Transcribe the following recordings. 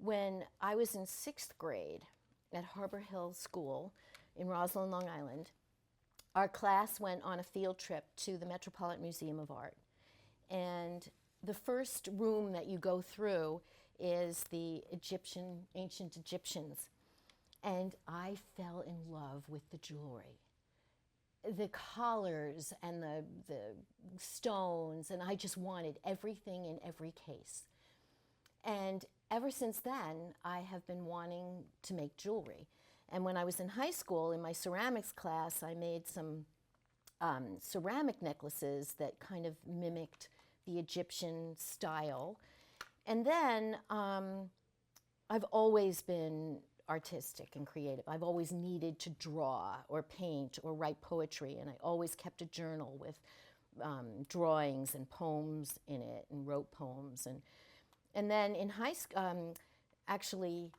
when I was in 6th grade at Harbor Hill School in Roslyn, Long Island, our class went on a field trip to the Metropolitan Museum of Art. And the first room that you go through is the ancient Egyptians. And I fell in love with the jewelry. The collars and the stones, and I just wanted everything in every case. And ever since then, I have been wanting to make jewelry. And when I was in high school, in my ceramics class, I made some ceramic necklaces that kind of mimicked the Egyptian style. And then I've always been artistic and creative. I've always needed to draw or paint or write poetry, and I always kept a journal with drawings and poems in it, and wrote poems. And then in high school, actually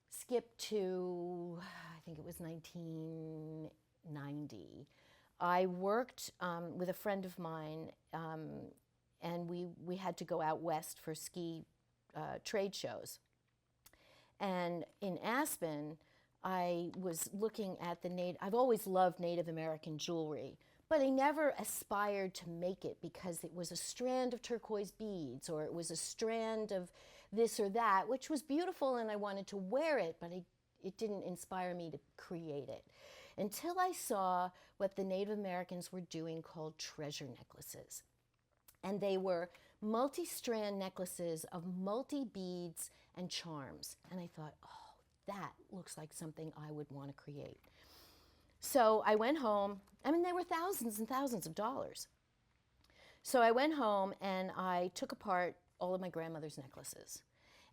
skipped to, I think it was 1990. I worked with a friend of mine, and we had to go out west for ski trade shows. And in Aspen, I was looking at I've always loved Native American jewelry, but I never aspired to make it because it was a strand of turquoise beads or it was a strand of this or that, which was beautiful and I wanted to wear it, but it didn't inspire me to create it. Until I saw what the Native Americans were doing called treasure necklaces. And they were multi-strand necklaces of multi-beads and charms. And I thought, oh, that looks like something I would want to create. So I went home. I mean, they were thousands and thousands of dollars. So I went home and I took apart all of my grandmother's necklaces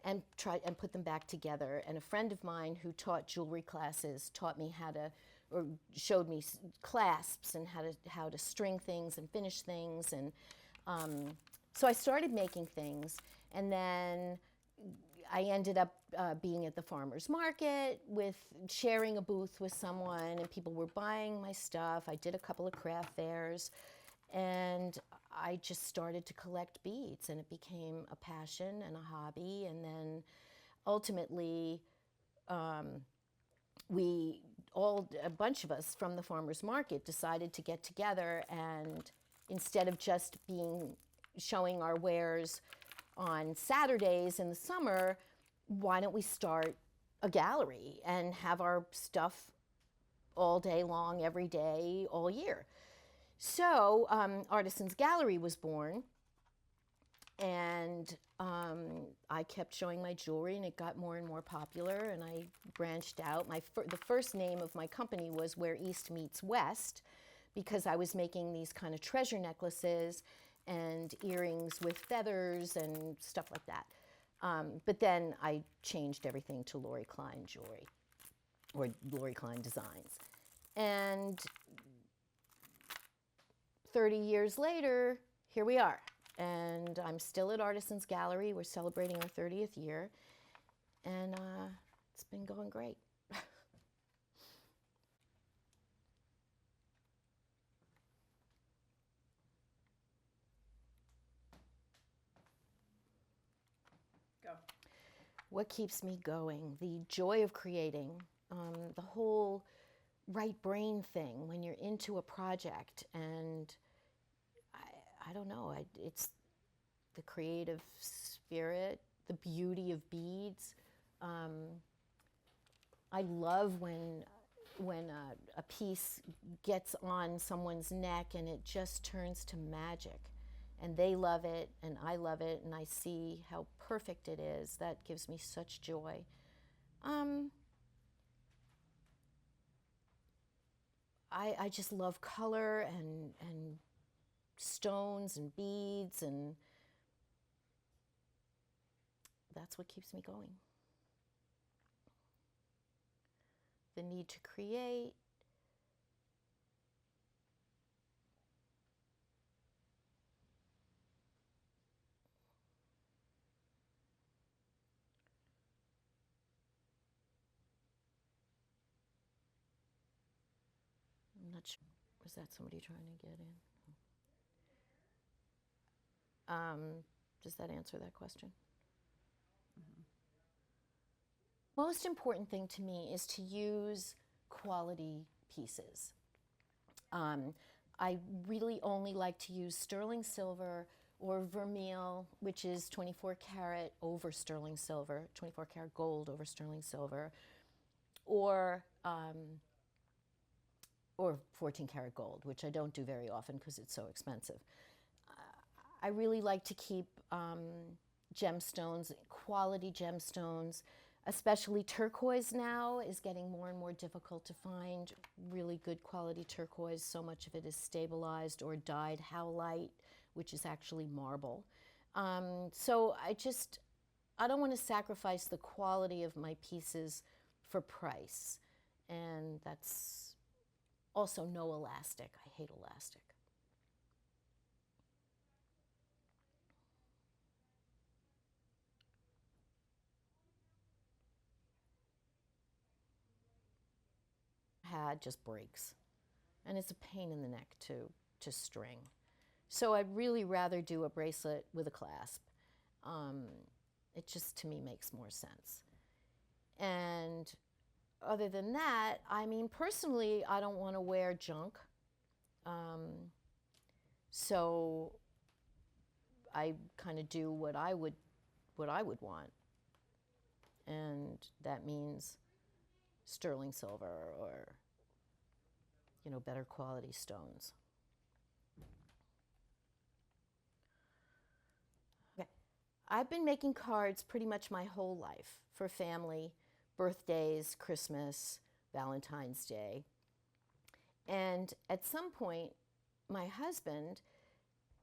and tried and put them back together. And a friend of mine who taught jewelry classes taught me how to, or showed me clasps and how to string things and finish things. And so I started making things, and then I ended up being at the farmer's market sharing a booth with someone, and people were buying my stuff. I did a couple of craft fairs, and I just started to collect beads, and it became a passion and a hobby. And then ultimately, a bunch of us from the farmer's market decided to get together, and instead of just showing our wares on Saturdays in the summer, why don't we start a gallery and have our stuff all day long, every day, all year? So Artisans Gallery was born, and I kept showing my jewelry, and it got more and more popular, and I branched out. The first name of my company was Where East Meets West, because I was making these kind of treasure necklaces and earrings with feathers and stuff like that. But then I changed everything to Lori Klein Jewelry, or Lori Klein Designs. And 30 years later, here we are. And I'm still at Artisans Gallery. We're celebrating our 30th year. And it's been going great. Go. What keeps me going? The joy of creating, the whole right brain thing when you're into a project, and I don't know, it's the creative spirit, the beauty of beads. I love when a piece gets on someone's neck and it just turns to magic. And they love it, and I love it, and I see how perfect it is. That gives me such joy. I just love color and stones and beads, and that's what keeps me going. The need to create. I'm not sure. Was that somebody trying to get in? Does that answer that question? Mm-hmm. Most important thing to me is to use quality pieces. I really only like to use sterling silver or vermeil, which is 24 karat over sterling silver, 24 karat gold over sterling silver, or 14 karat gold, which I don't do very often because it's so expensive. I really like to keep gemstones, quality gemstones, especially turquoise now is getting more and more difficult to find really good quality turquoise. So much of it is stabilized or dyed howlite, which is actually marble. So I don't want to sacrifice the quality of my pieces for price. And that's also no elastic. I hate elastic. Had just breaks. And it's a pain in the neck to string. So I'd really rather do a bracelet with a clasp. It just, to me, makes more sense. And other than that, I mean, personally, I don't want to wear junk. So I kind of do what I would want. And that means sterling silver or, you know, better quality stones. Okay. I've been making cards pretty much my whole life for family, birthdays, Christmas, Valentine's Day. And at some point, my husband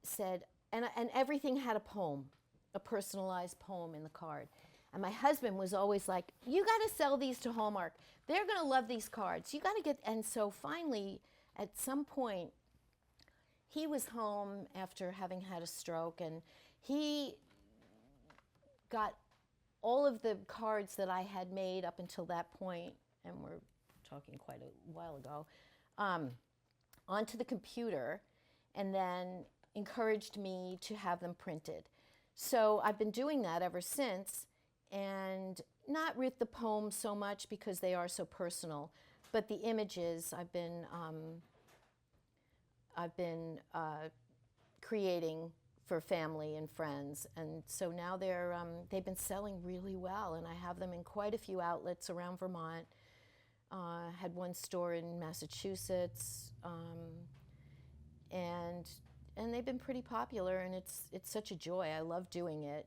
said, and everything had a poem, a personalized poem in the card. And my husband was always like, you got to sell these to Hallmark. They're going to love these cards. You got to get, and so finally, at some point, he was home after having had a stroke, and he got all of the cards that I had made up until that point, and we're talking quite a while ago, onto the computer, and then encouraged me to have them printed. So I've been doing that ever since, and not with the poems so much because they are so personal, but the images I've been creating for family and friends, and so now they've been selling really well, and I have them in quite a few outlets around Vermont. Had one store in Massachusetts, and they've been pretty popular, and it's such a joy. I love doing it.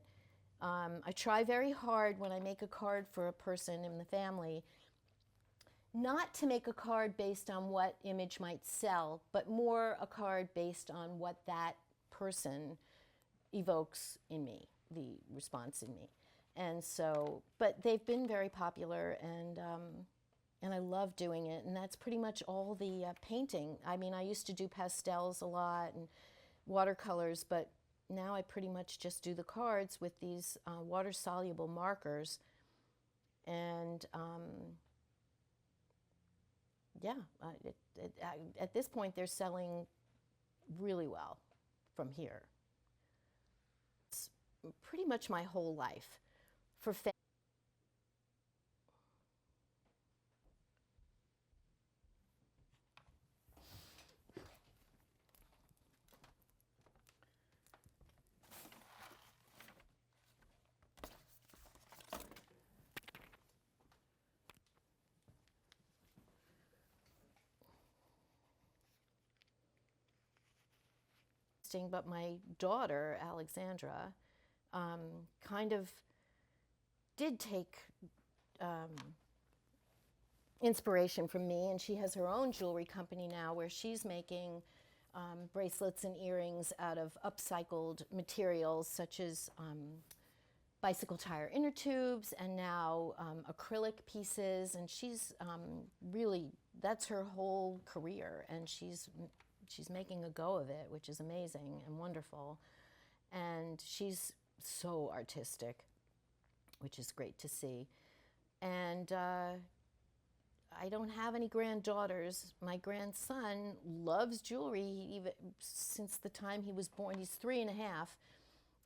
I try very hard when I make a card for a person in the family not to make a card based on what image might sell, but more a card based on what that person evokes in me, the response in me. And so, but they've been very popular, and I love doing it, and that's pretty much all the painting. I mean, I used to do pastels a lot and watercolors, but now I pretty much just do the cards with these water-soluble markers. And yeah, at this point, they're selling really well from here. It's pretty much my whole life for but my daughter, Alexandra, kind of did take inspiration from me, and she has her own jewelry company now where she's making bracelets and earrings out of upcycled materials such as bicycle tire inner tubes and now acrylic pieces, and she's really, that's her whole career, and she's making a go of it, which is amazing and wonderful. And she's so artistic, which is great to see. And I don't have any granddaughters. My grandson loves jewelry even since the time he was born. He's 3.5.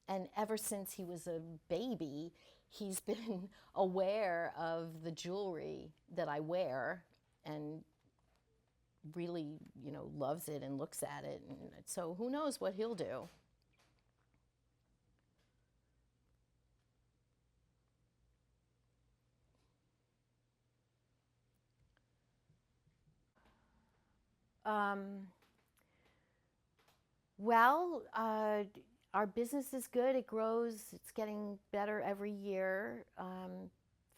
And ever since he was a baby, he's been aware of the jewelry that I wear and really, loves it and looks at it. And so who knows what he'll do. Well, our business is good. It grows. It's getting better every year.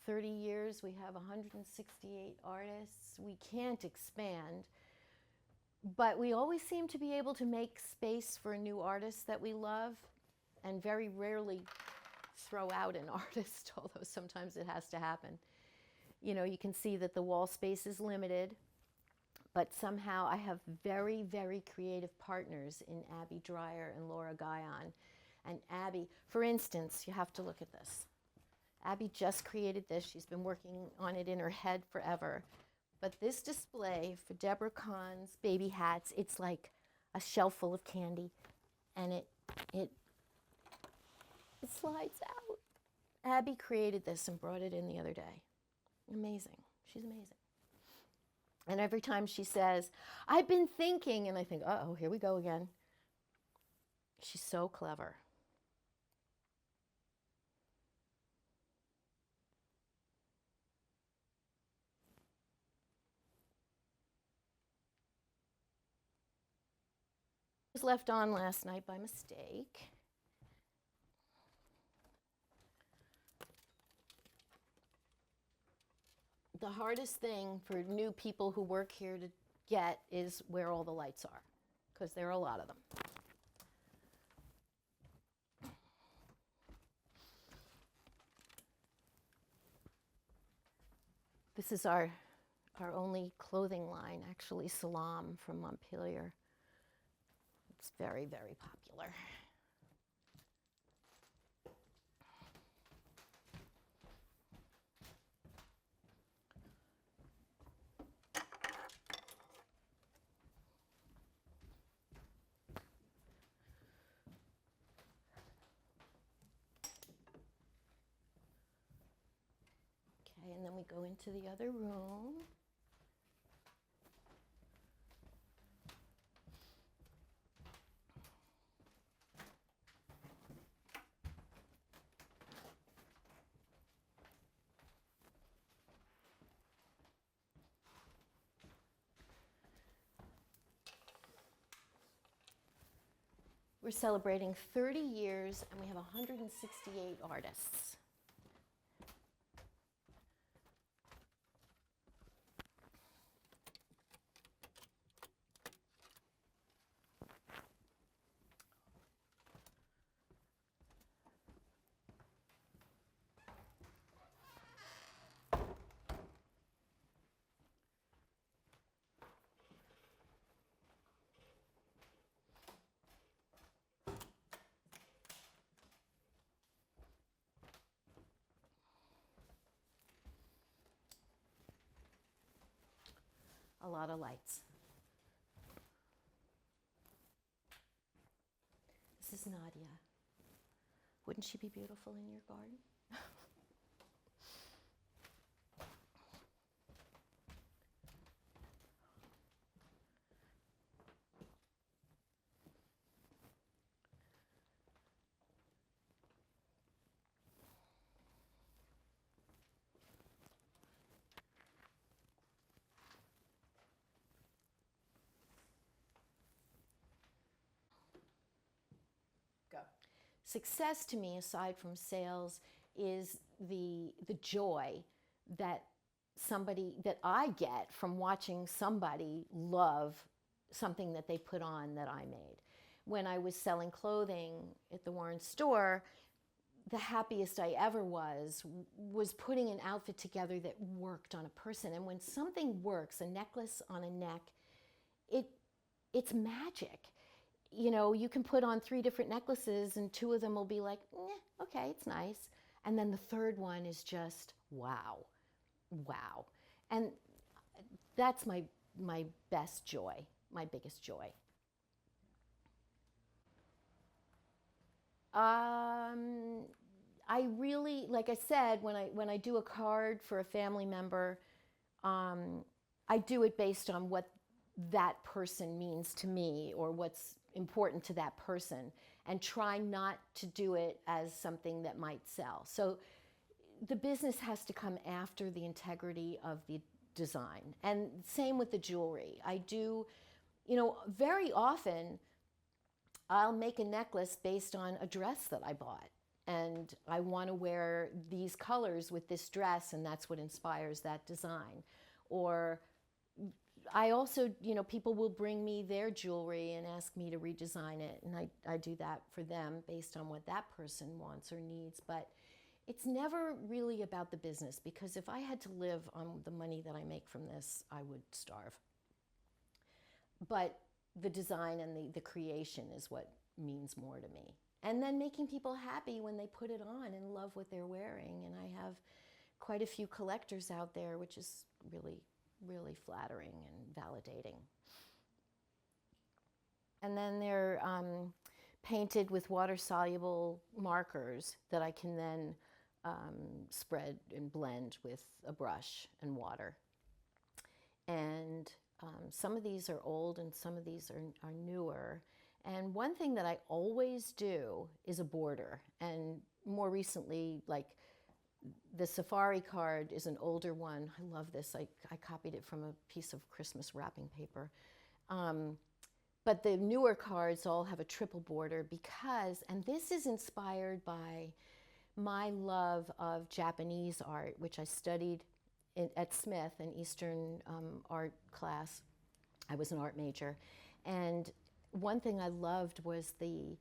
30 years, we have 168 artists. We can't expand, but we always seem to be able to make space for new artists that we love, and very rarely throw out an artist, although sometimes it has to happen. You can see that the wall space is limited, but somehow I have very, very creative partners in Abby Dreyer and Laura Guyon. And Abby, for instance, you have to look at this. Abby just created this. She's been working on it in her head forever. But this display for Deborah Kahn's baby hats, it's like a shelf full of candy, and it slides out. Abby created this and brought it in the other day. Amazing. She's amazing. And every time she says, I've been thinking, and I think, uh-oh, here we go again. She's so clever. It was left on last night by mistake. The hardest thing for new people who work here to get is where all the lights are, because there are a lot of them. This is our only clothing line, actually, Salam from Montpelier. It's very, very popular. Okay, and then we go into the other room. We're celebrating 30 years, and we have 168 artists. A lot of lights. This is Nadia. Wouldn't she be beautiful in your garden? Go. Success to me, aside from sales, is the joy that I get from watching somebody love something that they put on that I made. When I was selling clothing at the Warren store, the happiest I ever was putting an outfit together that worked on a person. And when something works, a necklace on a neck, it's magic. You can put on 3 different necklaces and 2 of them will be like, okay, it's nice. And then the third one is just, wow. And that's my best joy, my biggest joy. I really, like I said, when I do a card for a family member, I do it based on what that person means to me or what's important to that person, and try not to do it as something that might sell. So the business has to come after the integrity of the design. And same with the jewelry. I do, very often I'll make a necklace based on a dress that I bought. And I want to wear these colors with this dress, and that's what inspires that design. Or I also, people will bring me their jewelry and ask me to redesign it, and I do that for them based on what that person wants or needs. But it's never really about the business, because if I had to live on the money that I make from this, I would starve. But the design and the creation is what means more to me. And then making people happy when they put it on and love what they're wearing. And I have quite a few collectors out there, which is really, really flattering and validating. And then they're painted with water-soluble markers that I can then spread and blend with a brush and water. And some of these are old and some of these are newer. And one thing that I always do is a border. And more recently, like the safari card is an older one. I love this. I copied it from a piece of Christmas wrapping paper. But the newer cards all have a triple border because, and this is inspired by my love of Japanese art, which I studied at Smith, an Eastern art class. I was an art major. And one thing I loved was the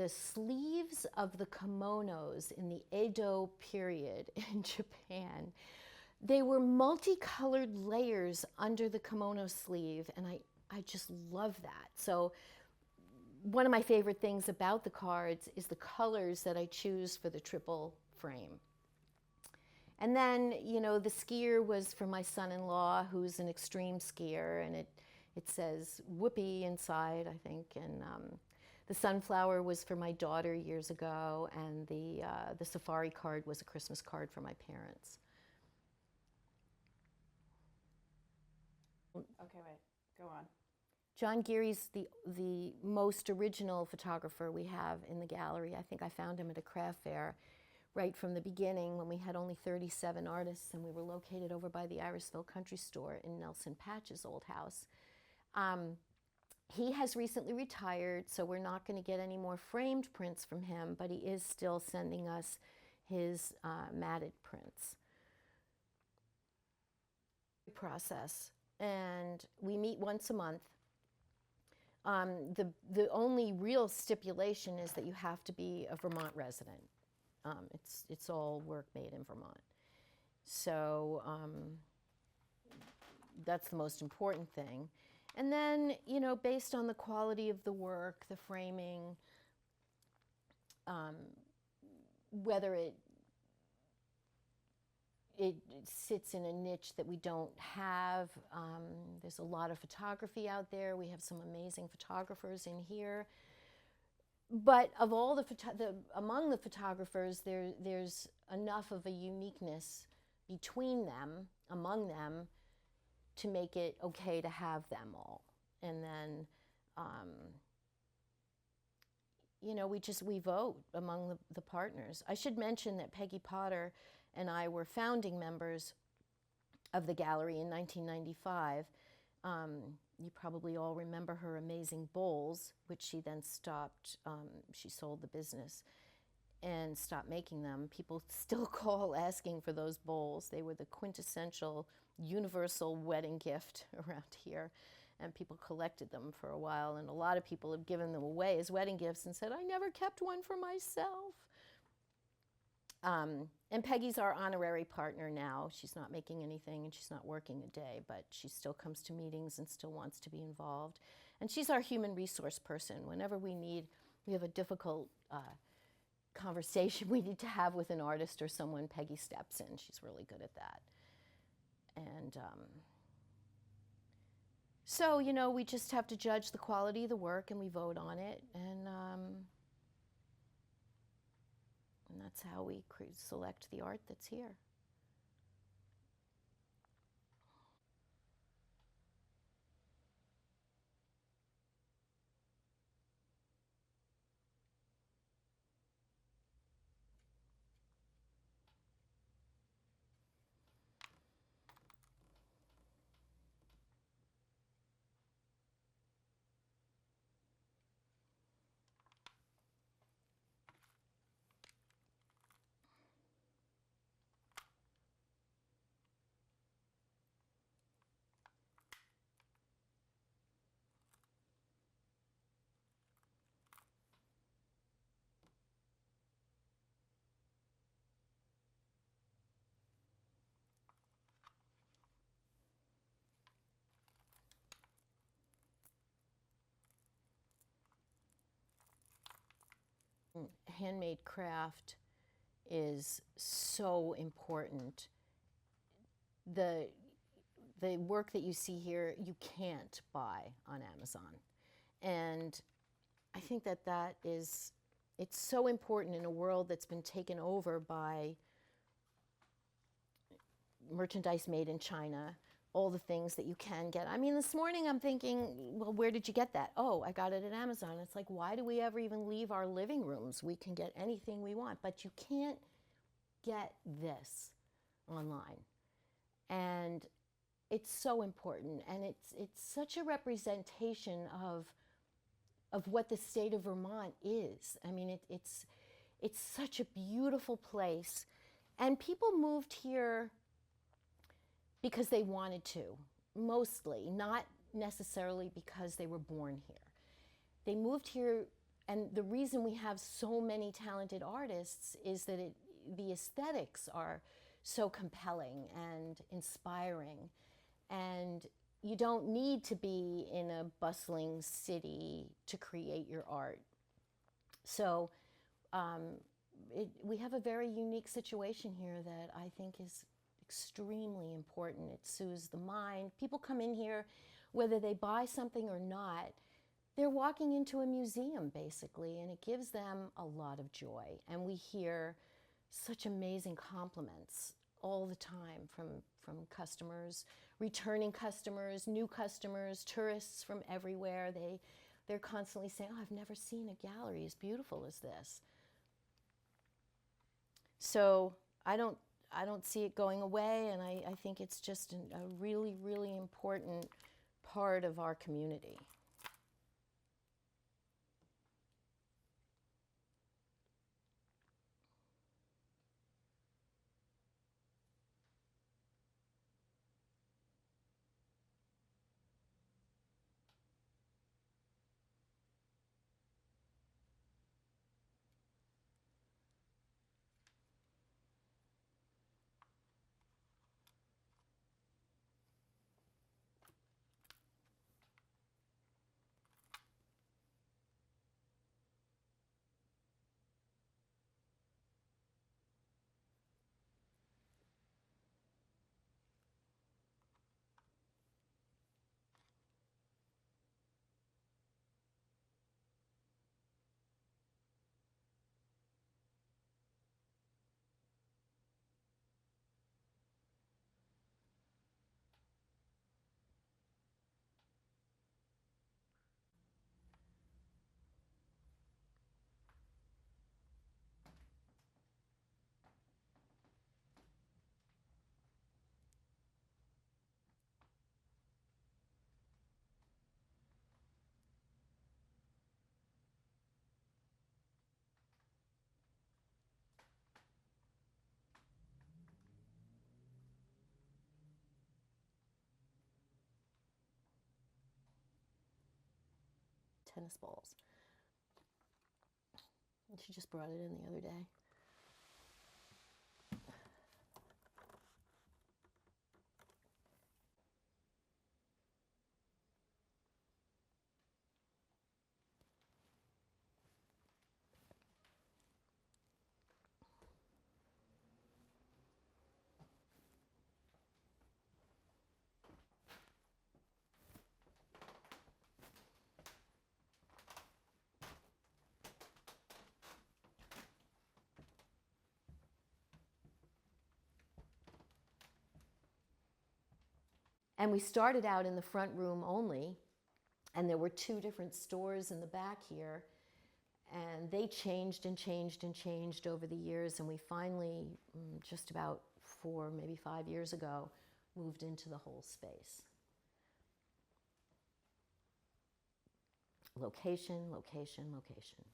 sleeves of the kimonos in the Edo period in Japan. They were multicolored layers under the kimono sleeve, and I just love that. So one of my favorite things about the cards is the colors that I choose for the triple frame. And then, the skier was for my son-in-law, who's an extreme skier, and it says whoopee inside, I think. And the sunflower was for my daughter years ago, and the safari card was a Christmas card for my parents. Okay, wait, go on. John Geary's the most original photographer we have in the gallery. I think I found him at a craft fair right from the beginning when we had only 37 artists, and we were located over by the Irisville Country Store in Nelson Patch's old house. He has recently retired, so we're not going to get any more framed prints from him, but he is still sending us his matted prints. Process, and we meet once a month. The only real stipulation is that you have to be a Vermont resident. It's all work made in Vermont. So that's the most important thing. And then, based on the quality of the work, the framing, whether it sits in a niche that we don't have. There's a lot of photography out there. We have some amazing photographers in here. But of all among the photographers, there's enough of a uniqueness between them, among them, to make it okay to have them all. And then, we vote among the partners. I should mention that Peggy Potter and I were founding members of the gallery in 1995. You probably all remember her amazing bowls, which she then stopped. She sold the business and stopped making them. People still call asking for those bowls. They were the quintessential universal wedding gift around here, and people collected them for a while, and a lot of people have given them away as wedding gifts and said, I never kept one for myself. And Peggy's our honorary partner now. She's not making anything and she's not working a day, but she still comes to meetings and still wants to be involved. And she's our human resource person. Whenever we have a difficult conversation we need to have with an artist or someone, Peggy steps in. She's really good at that. And so, we just have to judge the quality of the work and we vote on it. And And that's how we select the art that's here. Handmade craft is so important. The work that you see here, you can't buy on Amazon. And I think that it's so important in a world that's been taken over by merchandise made in China, all the things that you can get. I mean, this morning I'm thinking, well, where did you get that? Oh, I got it at Amazon. It's like, why do we ever even leave our living rooms? We can get anything we want, but you can't get this online. And it's so important, and it's such a representation of what the state of Vermont is. I mean, it's such a beautiful place, and people moved here because they wanted to, mostly, not necessarily because they were born here. They moved here, and the reason we have so many talented artists is that the aesthetics are so compelling and inspiring, and you don't need to be in a bustling city to create your art. So we have a very unique situation here that I think is extremely important. It soothes the mind. People come in here, whether they buy something or not, they're walking into a museum basically, and it gives them a lot of joy. And we hear such amazing compliments all the time from customers, returning customers, new customers, tourists from everywhere. They're constantly saying, oh, I've never seen a gallery as beautiful as this. So I don't see it going away, and I think it's just a really, really important part of our community. Tennis balls. And she just brought it in the other day. And we started out in the front room only, and there were 2 different stores in the back here, and they changed and changed and changed over the years, and we finally, just about 4, maybe 5 years ago, moved into the whole space. Location, location, location.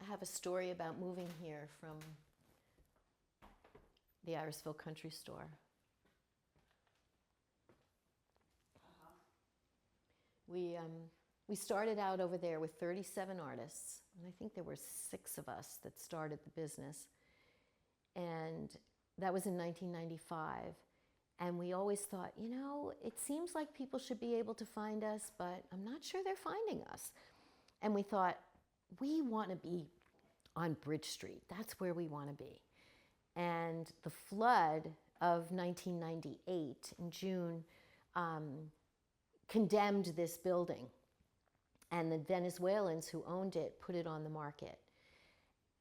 I have a story about moving here from the Irisville Country Store. We started out over there with 37 artists, and I think there were 6 of us that started the business. And that was in 1995. And we always thought, you know, it seems like people should be able to find us, but I'm not sure they're finding us. And we thought, we want to be on Bridge Street. That's where we want to be. And the flood of 1998 in June condemned this building. And the Venezuelans who owned it put it on the market.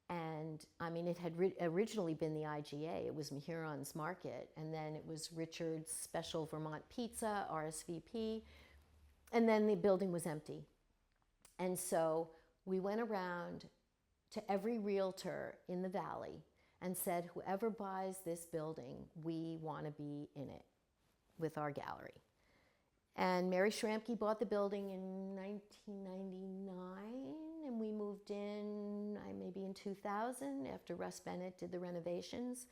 And I mean, it had originally been the IGA. It was Mahuron's Market. And then it was Richard's Special Vermont Pizza, RSVP. And then the building was empty. And so we went around to every realtor in the valley and said, whoever buys this building, we want to be in it with our gallery. And Mary Schramke bought the building in 1999, and we moved in maybe in 2000 after Russ Bennett did the renovations.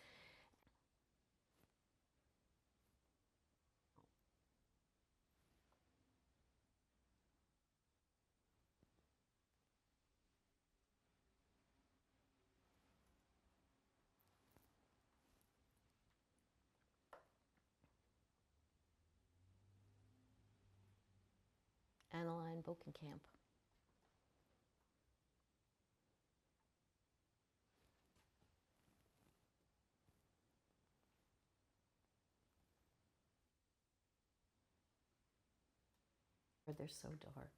Annaline Bokenkamp. They're so dark.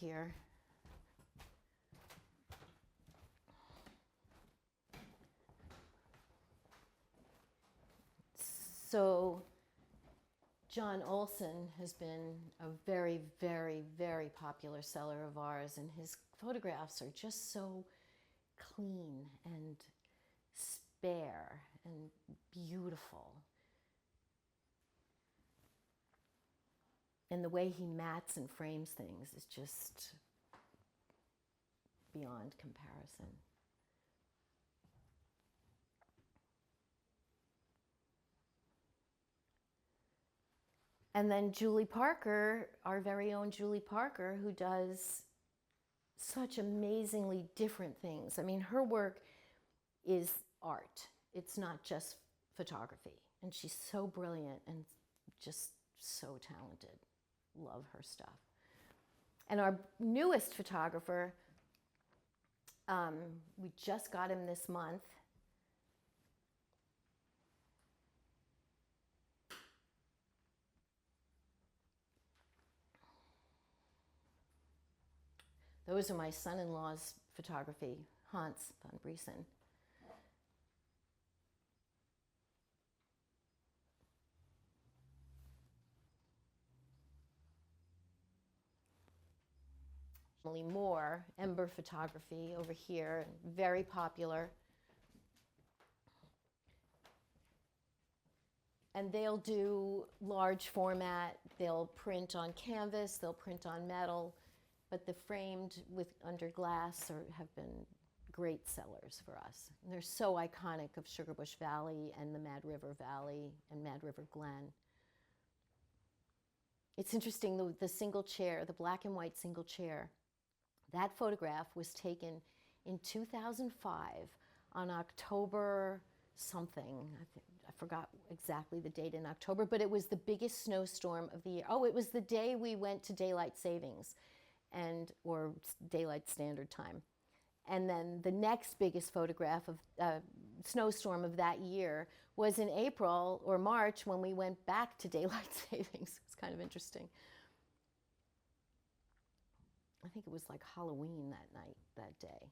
Here. So John Olson has been a very, very, very popular seller of ours, and his photographs are just so clean and spare and beautiful. And the way he mats and frames things is just beyond comparison. And then Julie Parker, our very own Julie Parker, who does such amazingly different things. I mean, her work is art. It's not just photography. And she's so brilliant and just so talented. Love her stuff. And our newest photographer, we just got him this month. Those are my son-in-law's photography, Hans van Briesen. More Ember photography over here, very popular. And they'll do large format, they'll print on canvas, they'll print on metal, but the framed with under glass have been great sellers for us. And they're so iconic of Sugarbush Valley and the Mad River Valley and Mad River Glen. It's interesting, the single chair, the black and white single chair, that photograph was taken in 2005 on October something. I forgot exactly the date in October, but it was the biggest snowstorm of the year. Oh, it was the day we went to daylight savings or daylight standard time. And then the next biggest photograph of snowstorm of that year was in April or March when we went back to daylight savings. It's kind of interesting. I think it was like Halloween that night, that day.